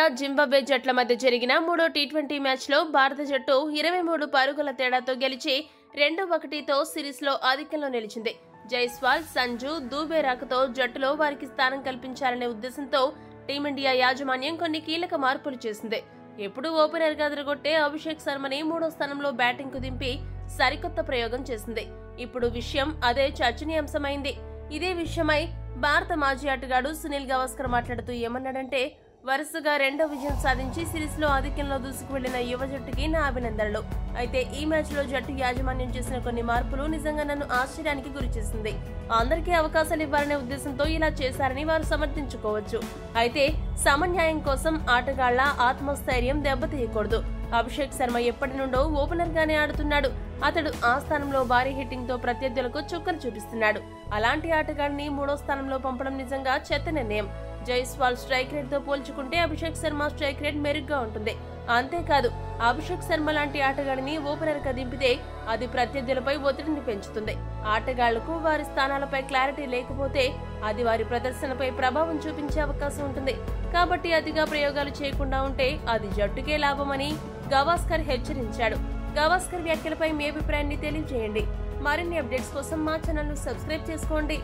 Team India Zimbabwe జట్ల మధ్య జరిగిన మూడో టీ20 మ్యాచ్లో భారత జట్టు 23 పరుగుల తేడాతో గెలిచి 2-1తో సిరీస్లో ఆధిక్యంలో నిలిచింది. జైస్వాల్, సంజు, దూబే రాకతో జట్టులో వారికి స్థానం కల్పించాలనే ఉద్దేశంతో టీమిండియా యాజమాన్యం కొన్ని కీలక మార్పులు చేసింది. ఎప్పుడూ ఓపెనర్ గా ఎదురగొట్టే అభిషేక్ శర్మని మూడో స్థానంలో బ్యాటింగ్ కు దింపి సరికొత్త ప్రయోగం చేసింది. ఇప్పుడు విషయం అదే చర్చనీయాంశమైంది. ఇదే విషయమై భారత మాజీ ఆటగాడు సునీల్ గవాస్కర్ మాట్లాడుతూ ఏమన్నాడంటే, వరుసగా రెండో విజయం సాధించి సిరీస్ లో ఆధిక్యంలో దూసుకు వెళ్లిన యువ జట్టుకి నా అభినందనలు. అయితే ఈ మ్యాచ్ లో జట్టు యాజమాన్యం చేసిన కొన్ని మార్పులు నిజంగా నన్ను ఆశ్చర్యానికి గురిచేసింది. అందరికీ అవకాశాలు ఇవ్వాలనే ఉద్దేశంతో ఇలా చేశారని వారు సమర్థించుకోవచ్చు. అయితే సమన్యాయం కోసం ఆటగాళ్ల ఆత్మస్థైర్యం దెబ్బతీయకూడదు. అభిషేక్ శర్మ ఎప్పటి నుండో ఓపెనర్ గానే ఆడుతున్నాడు. అతడు ఆ స్థానంలో భారీ హిట్టింగ్ తో ప్రత్యర్థులకు చుక్కలు చూపిస్తున్నాడు. అలాంటి ఆటగాడిని మూడో స్థానంలో పంపడం నిజంగా చెత్త నిర్ణయం. జైస్వాల్ స్ట్రైక్ రేట్ తో పోల్చుకుంటే అభిషేక్ శర్మ స్ట్రైక్ రేట్ మెరుగ్గా ఉంటుంది. అంతేకాదు, అభిషేక్ శర్మ లాంటి ఆటగాడిని ఓపెనర్ గా దింపితే అది ప్రత్యర్థులపై ఒత్తిడిని పెంచుతుంది. ఆటగాళ్లకు వారి స్థానాలపై క్లారిటీ లేకపోతే అది వారి ప్రదర్శనపై ప్రభావం చూపించే అవకాశం ఉంటుంది. కాబట్టి అతిగా ప్రయోగాలు చేయకుండా ఉంటే అది జట్టుకే లాభమని గవాస్కర్ హెచ్చరించాడు. గవాస్కర్ వ్యాఖ్యలపై మీ అభిప్రాయాన్ని తెలియజేయండి. మరిన్ని అప్డేట్స్ కోసం మా ఛానల్ ను సబ్స్క్రైబ్ చేసుకోండి.